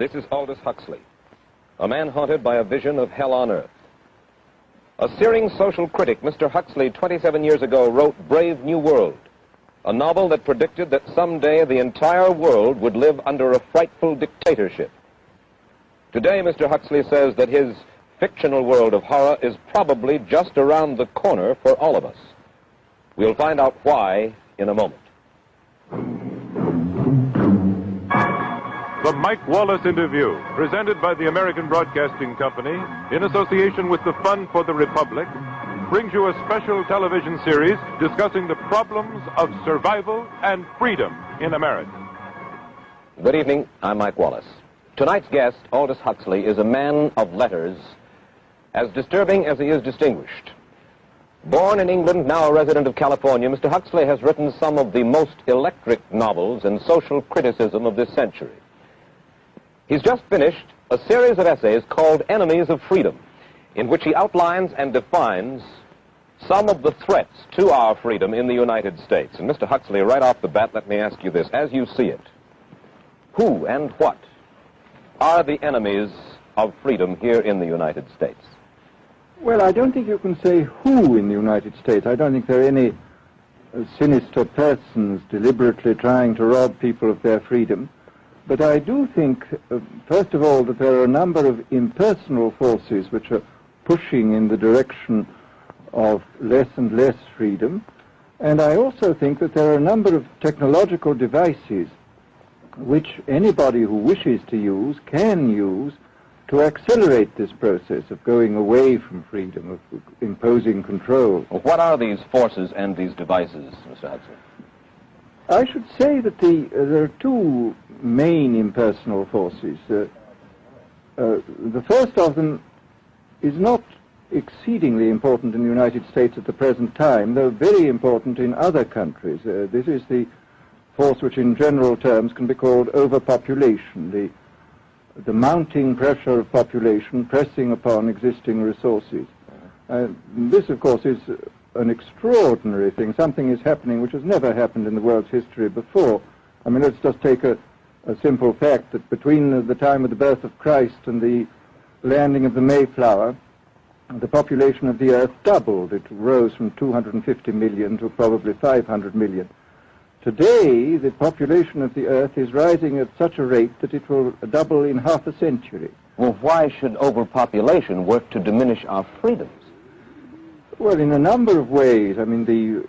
This is Aldous Huxley, a man haunted by a vision of hell on earth. A searing social critic, Mr. Huxley, 27 years ago, wrote Brave New World, a novel that predicted that someday the entire world would live under a frightful dictatorship. Today, Mr. Huxley says that his fictional world of horror is probably just around the corner for all of us. We'll find out why in a moment. The Mike Wallace Interview, presented by the American Broadcasting Company in association with the Fund for the Republic, brings you a special television series discussing the problems of survival and freedom in America. Good evening. I'm Mike Wallace. Tonight's guest, Aldous Huxley, is a man of letters, as disturbing as he is distinguished. Born in England, now a resident of California, Mr. Huxley has written some of the most electric novels in social criticism of this century. He's just finished a series of essays called Enemies of Freedom, in which he outlines and defines some of the threats to our freedom in the United States. And Mr. Huxley, right off the bat, let me ask you this. As you see it, who and what are the enemies of freedom here in the United States? Well, I don't think you can say who in the United States. I don't think there are any sinister persons deliberately trying to rob people of their freedom. But I do think, first of all, that there are a number of impersonal forces which are pushing in the direction of less and less freedom. And I also think that there are a number of technological devices which anybody who wishes to use can use to accelerate this process of going away from freedom, of imposing control. Well, what are these forces and these devices, Mr. Huxley? I should say that there are two main impersonal forces. The first of them is not exceedingly important in the United States at the present time, though very important in other countries. This is the force which in general terms can be called overpopulation, the mounting pressure of population pressing upon existing resources. This, of course, is an extraordinary thing. Something is happening which has never happened in the world's history before. I mean, let's just take a simple fact that between the time of the birth of Christ and the landing of the Mayflower, the population of the Earth doubled. It rose from 250 million to probably 500 million. Today, the population of the Earth is rising at such a rate that it will double in half a century. Well, why should overpopulation work to diminish our freedoms? Well, in a number of ways. I mean, the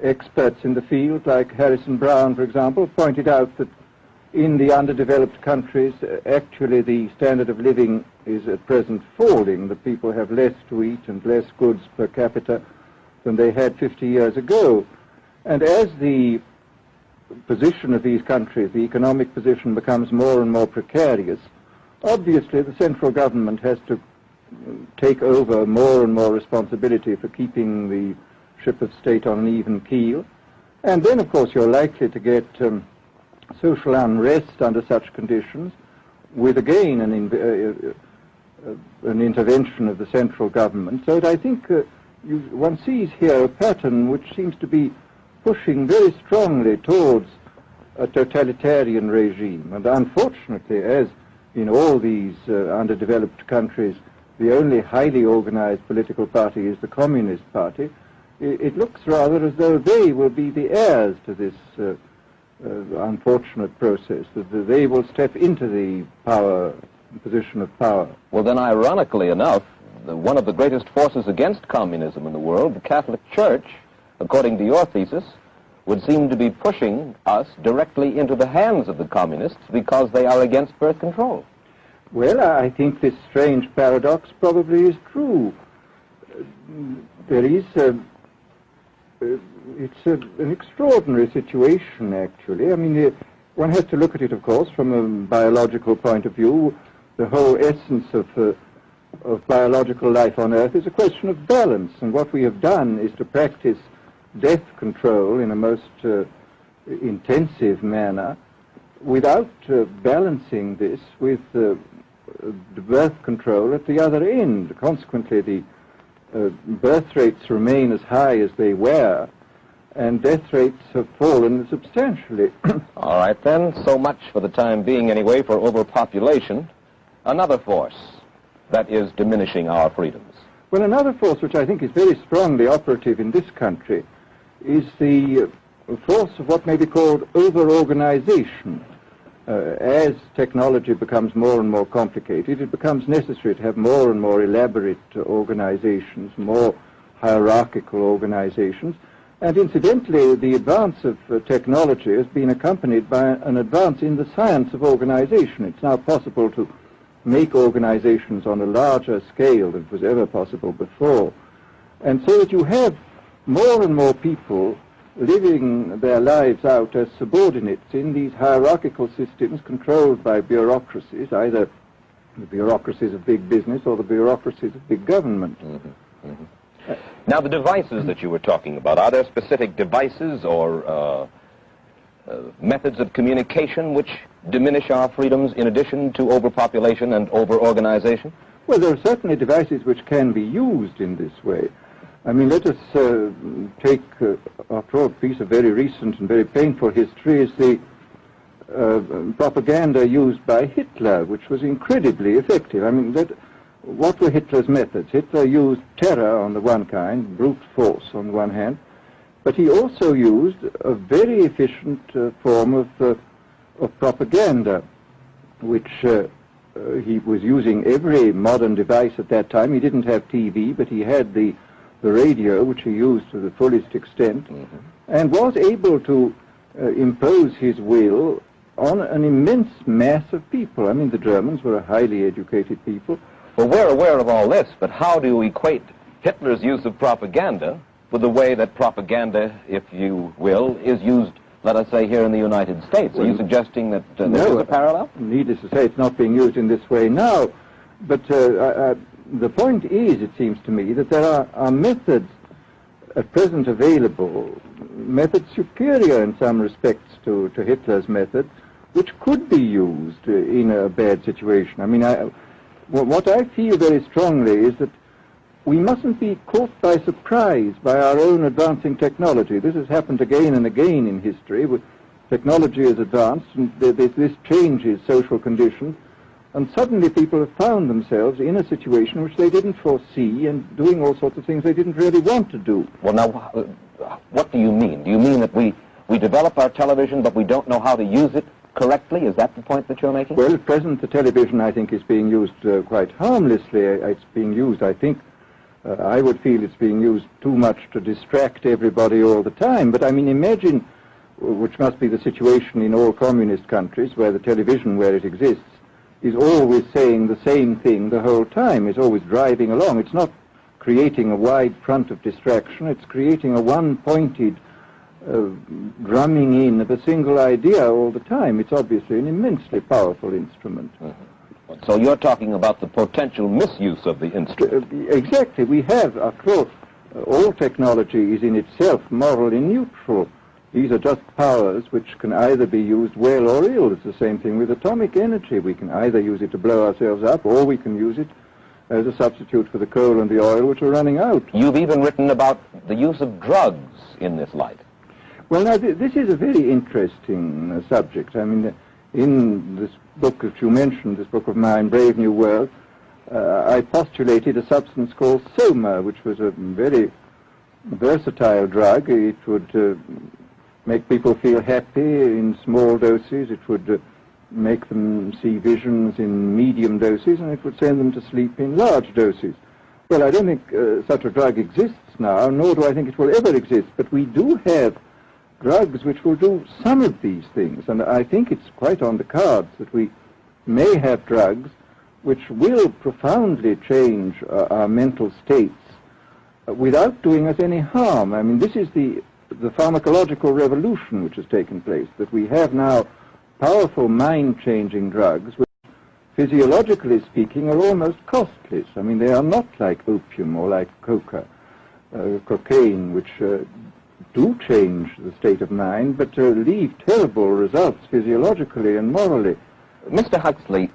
experts in the field, like Harrison Brown, for example, pointed out that in the underdeveloped countries, actually the standard of living is at present falling, that people have less to eat and less goods per capita than they had 50 years ago. And as the position of these countries, the economic position, becomes more and more precarious, obviously the central government has to take over more and more responsibility for keeping the ship of state on an even keel. And then, of course, you're likely to get social unrest under such conditions, with again an intervention of the central government. So that I think one sees here a pattern which seems to be pushing very strongly towards a totalitarian regime. And unfortunately, as in all these underdeveloped countries, the only highly organized political party is the Communist Party, it looks rather as though they will be the heirs to this unfortunate process, that they will step into the position of power. Well, then, ironically enough, one of the greatest forces against communism in the world, the Catholic Church, according to your thesis, would seem to be pushing us directly into the hands of the communists because they are against birth control. Well, I think this strange paradox probably is true. There is it's an extraordinary situation, actually. I mean, one has to look at it, of course, from a biological point of view. The whole essence of biological life on Earth is a question of balance, and what we have done is to practice death control in a most intensive manner without balancing this with the birth control at the other end. Consequently, the birth rates remain as high as they were, and death rates have fallen substantially. All right, then, so much for the time being anyway for overpopulation. Another force that is diminishing our freedoms. Well, another force which I think is very strongly operative in this country is the force of what may be called over-organization. As technology becomes more and more complicated, it becomes necessary to have more and more elaborate organizations, more hierarchical organizations. And incidentally, the advance of technology has been accompanied by an advance in the science of organization. It's now possible to make organizations on a larger scale than was ever possible before. And so that you have more and more people living their lives out as subordinates in these hierarchical systems controlled by bureaucracies, either the bureaucracies of big business or the bureaucracies of big government. Now, the devices that you were talking about, are there specific devices or methods of communication which diminish our freedoms in addition to overpopulation and over-organization? Well, there are certainly devices which can be used in this way. I mean, let us take, after all, a piece of very recent and very painful history is the propaganda used by Hitler, which was incredibly effective. I mean, what were Hitler's methods? Hitler used terror on the one kind, brute force on the one hand, but he also used a very efficient form of propaganda, which he was using every modern device at that time. He didn't have TV, but he had the radio, which he used to the fullest extent, and was able to impose his will on an immense mass of people. I mean, the Germans were a highly educated people. Well, we're aware of all this, but how do you equate Hitler's use of propaganda with the way that propaganda, if you will, is used, let us say, here in the United States? Are you suggesting that there is a parallel? Needless to say, it's not being used in this way now, but the point is, it seems to me, that there are methods at present available, methods superior in some respects to Hitler's methods, which could be used in a bad situation. I mean, what I feel very strongly is that we mustn't be caught by surprise by our own advancing technology. This has happened again and again in history. Technology has advanced, and this changes social conditions, and suddenly people have found themselves in a situation which they didn't foresee and doing all sorts of things they didn't really want to do. Well, now, what do you mean? Do you mean that we develop our television, but we don't know how to use it correctly? Is that the point that you're making? Well, at present, the television, I think, is being used quite harmlessly. It's being used, I think, I would feel it's being used too much to distract everybody all the time. But, I mean, imagine, which must be the situation in all communist countries, where the television, where it exists, is always saying the same thing the whole time. It's always driving along. It's not creating a wide front of distraction. It's creating a one-pointed drumming in of a single idea all the time. It's obviously an immensely powerful instrument. So you're talking about the potential misuse of the instrument. Exactly. We have, after all technology is in itself morally neutral. These are just powers which can either be used well or ill. It's the same thing with atomic energy. We can either use it to blow ourselves up, or we can use it as a substitute for the coal and the oil which are running out. You've even written about the use of drugs in this light. Well, now, this is a very interesting subject. I mean, in this book that you mentioned, this book of mine, Brave New World, I postulated a substance called soma, which was a very versatile drug. It would make people feel happy in small doses. It would make them see visions in medium doses, and it would send them to sleep in large doses. Well, I don't think such a drug exists now, nor do I think it will ever exist, but we do have drugs which will do some of these things, and I think it's quite on the cards that we may have drugs which will profoundly change our mental states without doing us any harm. I mean, this is the pharmacological revolution which has taken place, that we have now powerful mind-changing drugs which, physiologically speaking, are almost costless. I mean, they are not like opium or like cocaine, which do change the state of mind, but leave terrible results physiologically and morally. Mr. Huxley,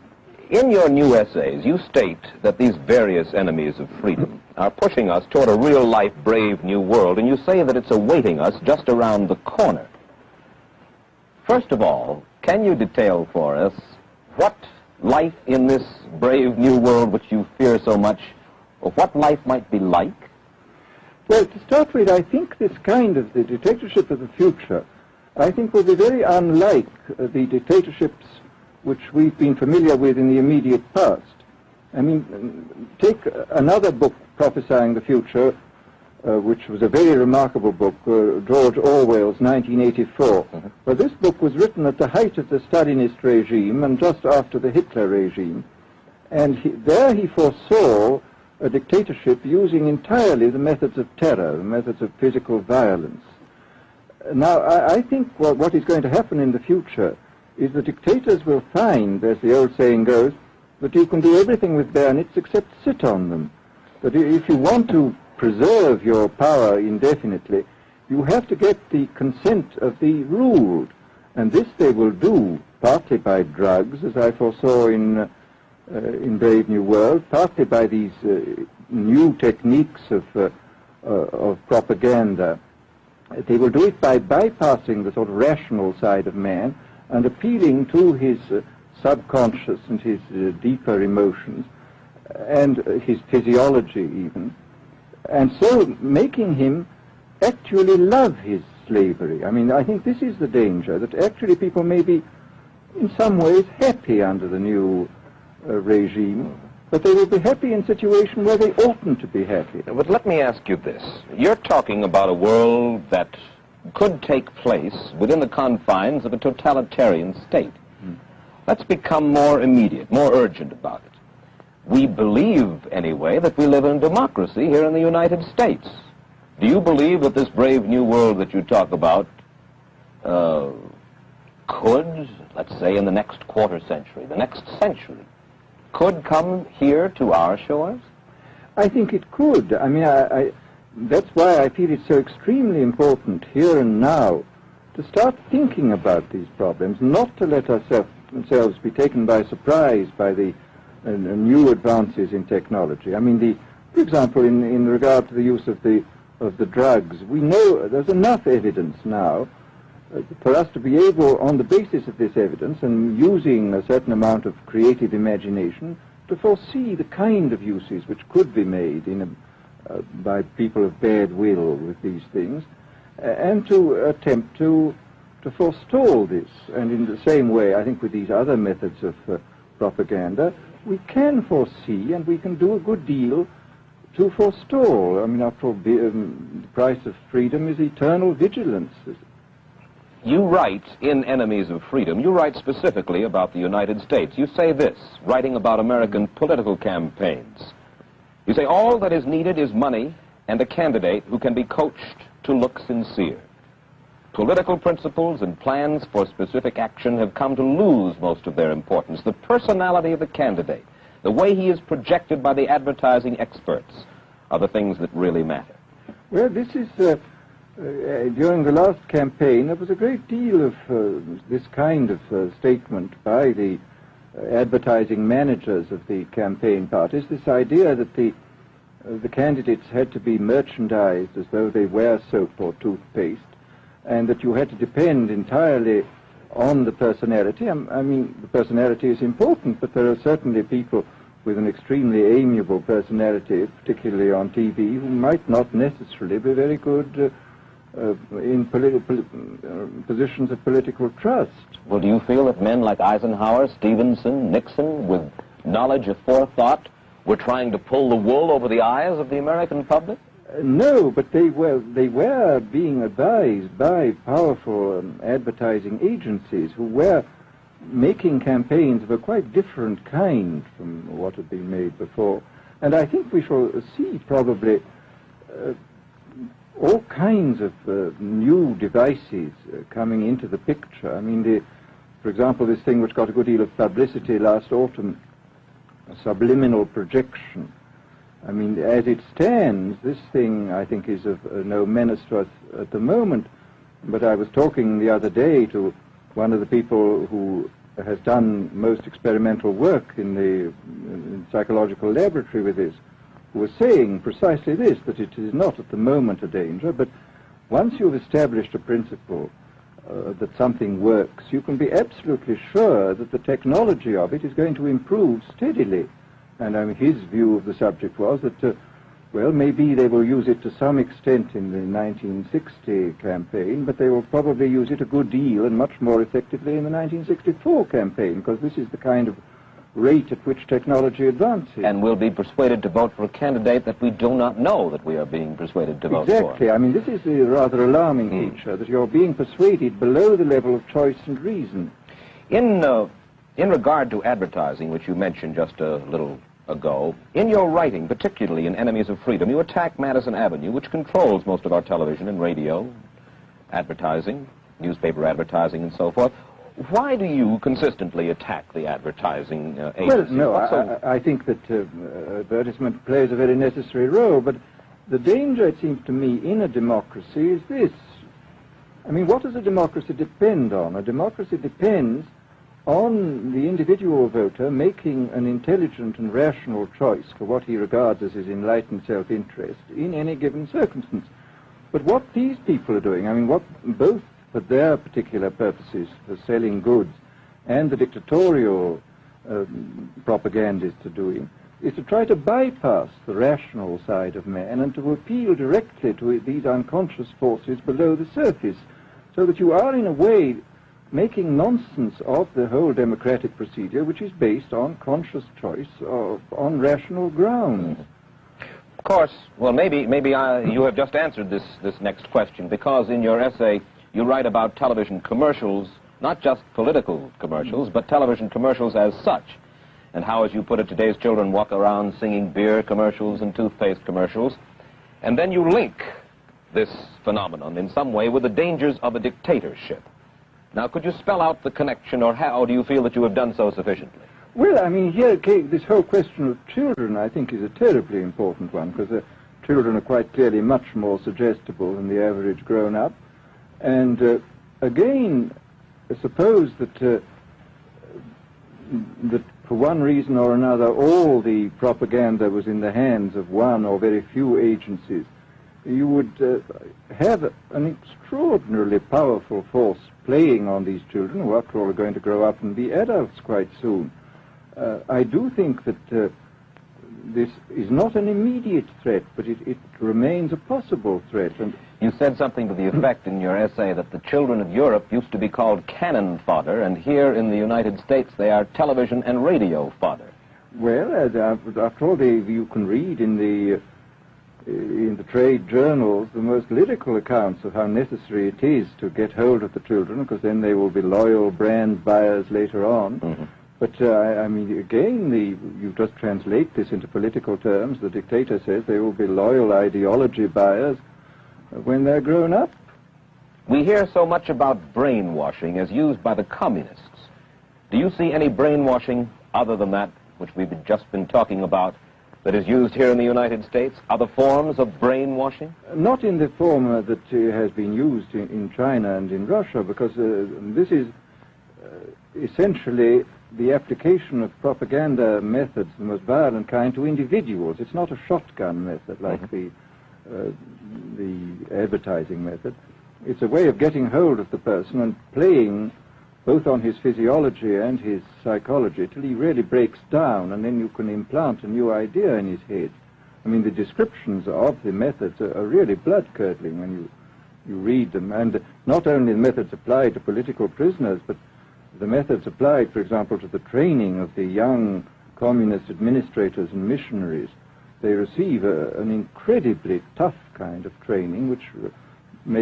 in your new essays, you state that these various enemies of freedom, are pushing us toward a real-life, brave new world, and you say that it's awaiting us just around the corner. First of all, can you detail for us what life in this brave new world which you fear so much, or what life might be like? Well, to start with, I think this kind of the dictatorship of the future, I think will be very unlike the dictatorships which we've been familiar with in the immediate past. I mean, take another book prophesying the future, which was a very remarkable book, George Orwell's 1984. Mm-hmm. Well, this book was written at the height of the Stalinist regime and just after the Hitler regime. And there he foresaw a dictatorship using entirely the methods of terror, the methods of physical violence. Now, I think what is going to happen in the future is the dictators will find, as the old saying goes, that you can do everything with bayonets except sit on them. That if you want to preserve your power indefinitely, you have to get the consent of the ruled. And this they will do partly by drugs, as I foresaw in Brave New World, partly by these new techniques of propaganda. They will do it by bypassing the sort of rational side of man and appealing to his subconscious and his deeper emotions and his physiology even, and so making him actually love his slavery. I mean, I think this is the danger, that actually people may be in some ways happy under the new regime, but they will be happy in a situation where they oughtn't to be happy. But let me ask you this. You're talking about a world that could take place within the confines of a totalitarian state. Let's become more immediate, more urgent about it. We believe, anyway, that we live in democracy here in the United States. Do you believe that this brave new world that you talk about could, let's say in the next quarter century, the next century, could come here to our shores? I think it could. I mean, that's why I feel it's so extremely important here and now to start thinking about these problems, not to let ourselves be taken by surprise by the new advances in technology. I mean, for example, in regard to the use of the drugs, we know there's enough evidence now for us to be able, on the basis of this evidence and using a certain amount of creative imagination, to foresee the kind of uses which could be made by people of bad will with these things, and to attempt to forestall this. And in the same way, I think with these other methods of propaganda, we can foresee and we can do a good deal to forestall. I mean, after all, the price of freedom is eternal vigilance. You write in Enemies of Freedom, you write specifically about the United States. You say this, writing about American political campaigns. You say, all that is needed is money and a candidate who can be coached to look sincere. Political principles and plans for specific action have come to lose most of their importance. The personality of the candidate, the way he is projected by the advertising experts, are the things that really matter. Well, this is... during the last campaign, there was a great deal of this kind of statement by the advertising managers of the campaign parties, this idea that the candidates had to be merchandised as though they were soap or toothpaste, and that you had to depend entirely on the personality. I mean, the personality is important, but there are certainly people with an extremely amiable personality, particularly on TV, who might not necessarily be very good in positions of political trust. Well, do you feel that men like Eisenhower, Stevenson, Nixon, with knowledge of forethought, were trying to pull the wool over the eyes of the American public? No, but they were being advised by powerful advertising agencies who were making campaigns of a quite different kind from what had been made before. And I think we shall see probably all kinds of new devices coming into the picture. I mean, for example, this thing which got a good deal of publicity last autumn, subliminal projection. I mean, as it stands, this thing, I think, is of no menace to us at the moment. But I was talking the other day to one of the people who has done most experimental work in the psychological laboratory with this, who were saying precisely this, that it is not at the moment a danger, but once you've established a principle that something works, you can be absolutely sure that the technology of it is going to improve steadily. And I mean, his view of the subject was that, well, maybe they will use it to some extent in the 1960 campaign, but they will probably use it a good deal and much more effectively in the 1964 campaign, because this is the kind of rate at which technology advances. And we'll be persuaded to vote for a candidate that we do not know that we are being persuaded to vote for. Exactly. I mean, this is the rather alarming feature, that you're being persuaded below the level of choice and reason. In regard to advertising, which you mentioned just a little ago, in your writing, particularly in Enemies of Freedom, you attack Madison Avenue, which controls most of our television and radio advertising, newspaper advertising, and so forth. Why do you consistently attack the advertising agency? Well, no, I think that advertisement plays a very necessary role, but the danger, it seems to me, in a democracy is this. I mean, what does a democracy depend on? A democracy depends on the individual voter making an intelligent and rational choice for what he regards as his enlightened self-interest in any given circumstance. But what these people are doing, I mean, what both for their particular purposes for selling goods and the dictatorial propagandists are doing, is to try to bypass the rational side of man and to appeal directly to these unconscious forces below the surface, so that you are in a way making nonsense of the whole democratic procedure, which is based on conscious choice on rational grounds. Of course, well, maybe you have just answered this next question, because in your essay you write about television commercials, not just political commercials, but television commercials as such, and how, as you put it, today's children walk around singing beer commercials and toothpaste commercials, and then you link this phenomenon in some way with the dangers of a dictatorship. Now, could you spell out the connection, or how do you feel that you have done so sufficiently? Well, I mean, here, this whole question of children, I think, is a terribly important one, because children are quite clearly much more suggestible than the average grown-up. And again, suppose that that for one reason or another all the propaganda was in the hands of one or very few agencies, you would have an extraordinarily powerful force playing on these children, who after all are going to grow up and be adults quite soon. I do think that this is not an immediate threat, but it remains a possible threat. And you said something to the effect in your essay that the children of Europe used to be called cannon fodder, and here in the United States they are television and radio fodder. Well, after all, you can read in the trade journals the most lyrical accounts of how necessary it is to get hold of the children, because then they will be loyal brand buyers later on. Mm-hmm. But, I mean, again, you just translate this into political terms. The dictator says they will be loyal ideology buyers when they're grown up. We hear so much about brainwashing as used by the communists. Do you see any brainwashing other than that which we've just been talking about that is used here in the United States? Other forms of brainwashing? Not in the form that has been used in China and in Russia, because this is essentially the application of propaganda methods, the most violent kind, to individuals. It's not a shotgun method like the advertising method. It's a way of getting hold of the person and playing both on his physiology and his psychology till he really breaks down, and then you can implant a new idea in his head. I mean, the descriptions of the methods are really blood-curdling when you read them, and not only the methods applied to political prisoners, but the methods applied, for example, to the training of the young communist administrators and missionaries. They receive an incredibly tough kind of training, which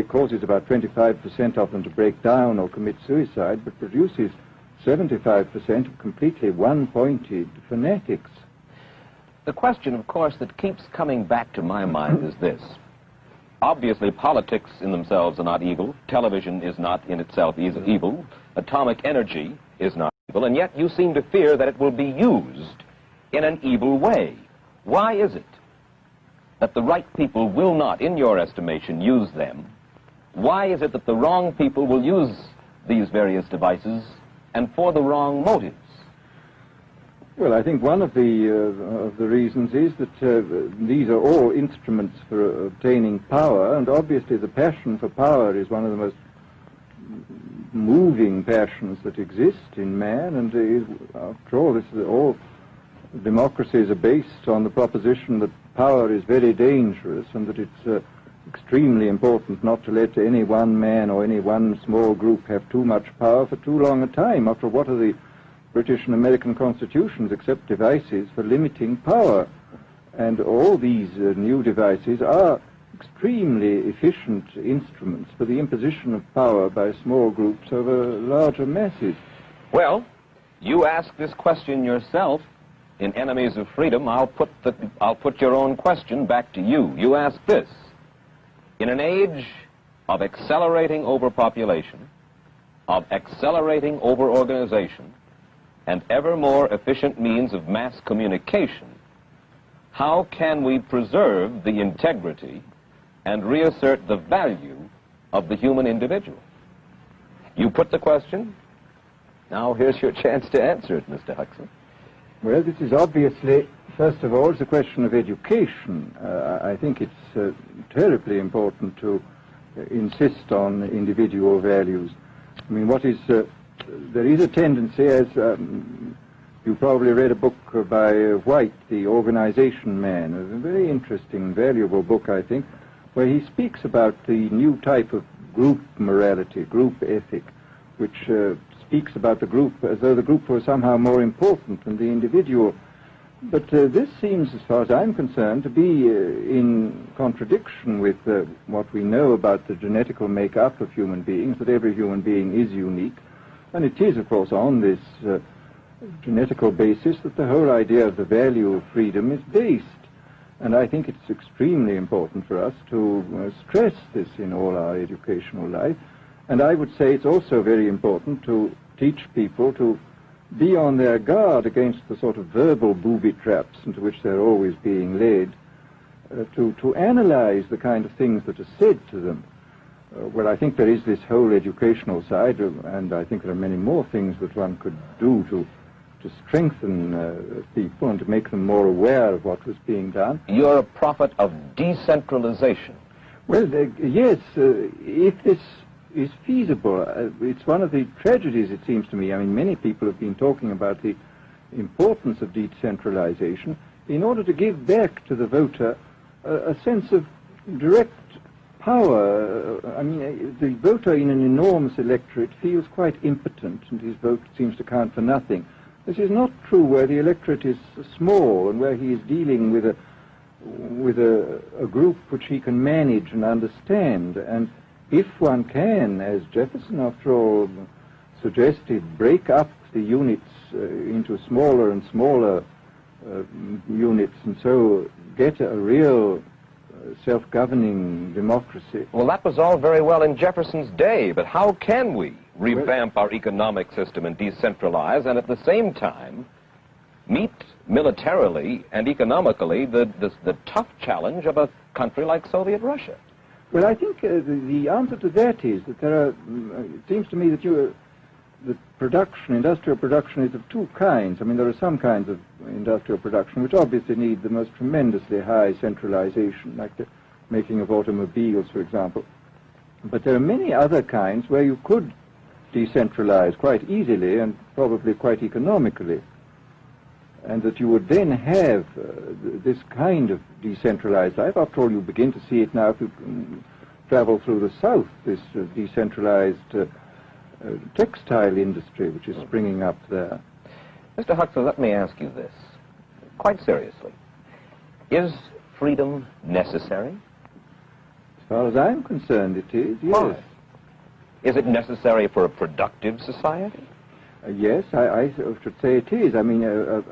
causes about 25% of them to break down or commit suicide, but produces 75% of completely one-pointed fanatics. The question, of course, that keeps coming back to my mind is this. Obviously, politics in themselves are not evil. Television is not in itself evil. Atomic energy is not evil. And yet you seem to fear that it will be used in an evil way. Why is it that the right people will not, in your estimation, use them? Why is it that the wrong people will use these various devices and for the wrong motives? Well, I think one of the reasons is that these are all instruments for obtaining power, and obviously the passion for power is one of the most moving passions that exist in man, and after all, all democracies are based on the proposition that power is very dangerous and that it's extremely important not to let any one man or any one small group have too much power for too long a time. After all, what are the British and American constitutions except devices for limiting power? And all these new devices are extremely efficient instruments for the imposition of power by small groups over larger masses. Well, you ask this question yourself in Enemies of Freedom. I'll put your own question back to you. You ask this: in an age of accelerating overpopulation, of accelerating overorganization, and ever more efficient means of mass communication, how can we preserve the integrity and reassert the value of the human individual? You put the question. Now here's your chance to answer it, Mr. Huxley. Well, this is obviously, first of all, it's a question of education. I think it's terribly important to insist on individual values. I mean, there is a tendency, as you probably read a book by White, The Organization Man, a very interesting, valuable book, I think, where he speaks about the new type of group morality, group ethic, which speaks about the group as though the group was somehow more important than the individual. But this seems, as far as I'm concerned, to be in contradiction with what we know about the genetical makeup of human beings, that every human being is unique. And it is, of course, on this genetical basis that the whole idea of the value of freedom is based. And I think it's extremely important for us to stress this in all our educational life. And I would say it's also very important to teach people to be on their guard against the sort of verbal booby traps into which they're always being led, to analyze the kind of things that are said to them. Well, I think there is this whole educational side, and I think there are many more things that one could do to strengthen people and to make them more aware of what was being done. You're a prophet of decentralization. Well, yes, if this is feasible. It's one of the tragedies, it seems to me. I mean, many people have been talking about the importance of decentralization in order to give back to the voter a sense of direct power. I mean, the voter in an enormous electorate feels quite impotent, and his vote seems to count for nothing. This is not true where the electorate is small and where he is dealing with a group which he can manage and understand. And if one can, as Jefferson, after all, suggested, break up the units into smaller and smaller units, and so get a real self-governing democracy. Well, that was all very well in Jefferson's day, but how can we revamp our economic system and decentralize and at the same time meet militarily and economically the tough challenge of a country like Soviet Russia? Well, I think the answer to that is that there are, it seems to me that the production, industrial production, is of two kinds. I mean, there are some kinds of industrial production which obviously need the most tremendously high centralization, like the making of automobiles, for example. But there are many other kinds where you could decentralize quite easily and probably quite economically, and that you would then have this kind of decentralized life. After all, you begin to see it now if you travel through the South, this decentralized textile industry which is springing up there. Mr. Huxley, let me ask you this, quite seriously. Is freedom necessary? As far as I'm concerned, it is, yes. Why? Is it necessary for a productive society? Yes, I should say it is. I mean, a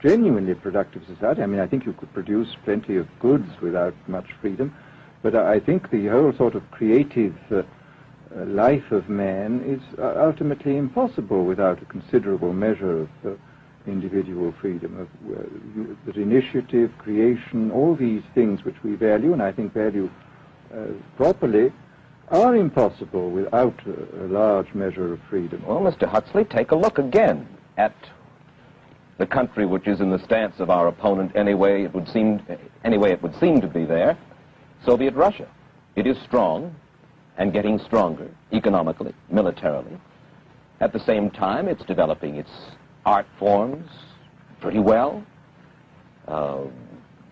genuinely productive society. I mean, I think you could produce plenty of goods without much freedom, but I think the whole sort of creative life of man is ultimately impossible without a considerable measure of individual freedom, that initiative, creation, all these things which we value, and I think value properly, are impossible without a large measure of freedom. Well, Mr. Huxley, take a look again at the country which is in the stance of our opponent anyway it would seem to be there, Soviet Russia. It is strong and getting stronger economically, militarily. At the same time, it's developing its art forms pretty well.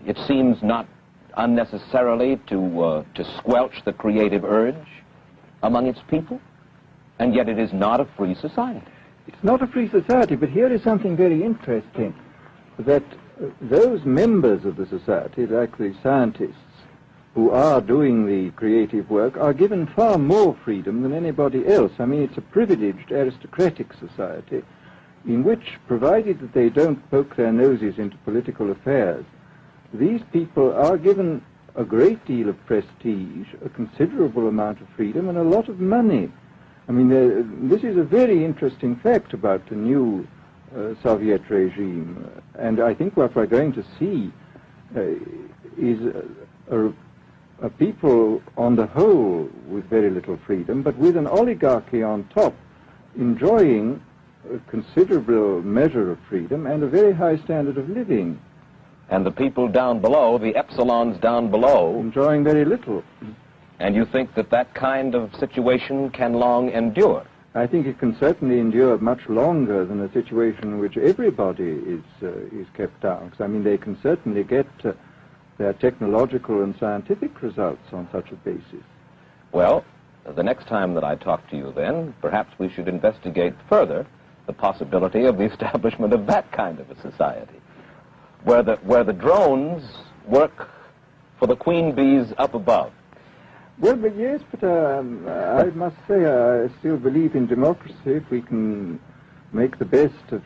It seems not unnecessarily to squelch the creative urge among its people, and yet it is not a free society. It's not a free society, but here is something very interesting, that those members of the society, like the scientists who are doing the creative work, are given far more freedom than anybody else. I mean, it's a privileged aristocratic society in which, provided that they don't poke their noses into political affairs, these people are given a great deal of prestige, a considerable amount of freedom, and a lot of money. I mean, this is a very interesting fact about the new Soviet regime, and I think what we're going to see is a people on the whole with very little freedom, but with an oligarchy on top enjoying a considerable measure of freedom and a very high standard of living. And the people down below, the epsilons down below, enjoying very little. And you think that that kind of situation can long endure? I think it can certainly endure much longer than a situation in which everybody is kept down. Because, I mean, they can certainly get their technological and scientific results on such a basis. Well, the next time that I talk to you then, perhaps we should investigate further the possibility of the establishment of that kind of a society, where the drones work for the queen bees up above. Well, but yes, but I must say I still believe in democracy. If we can make the best of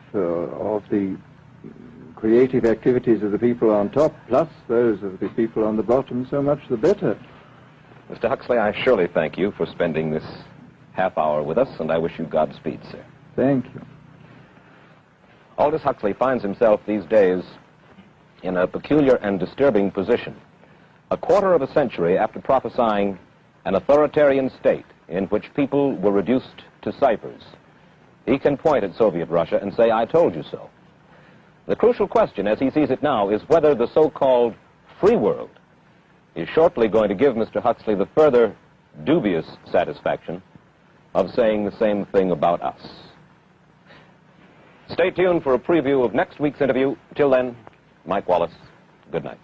the creative activities of the people on top, plus those of the people on the bottom, so much the better. Mr. Huxley, I surely thank you for spending this half hour with us, and I wish you Godspeed, sir. Thank you. Aldous Huxley finds himself these days in a peculiar and disturbing position. A quarter of a century after prophesying an authoritarian state in which people were reduced to ciphers, he can point at Soviet Russia and say, "I told you so." The crucial question, as he sees it now, is whether the so-called free world is shortly going to give Mr. Huxley the further dubious satisfaction of saying the same thing about us. Stay tuned for a preview of next week's interview. Till then, Mike Wallace, good night.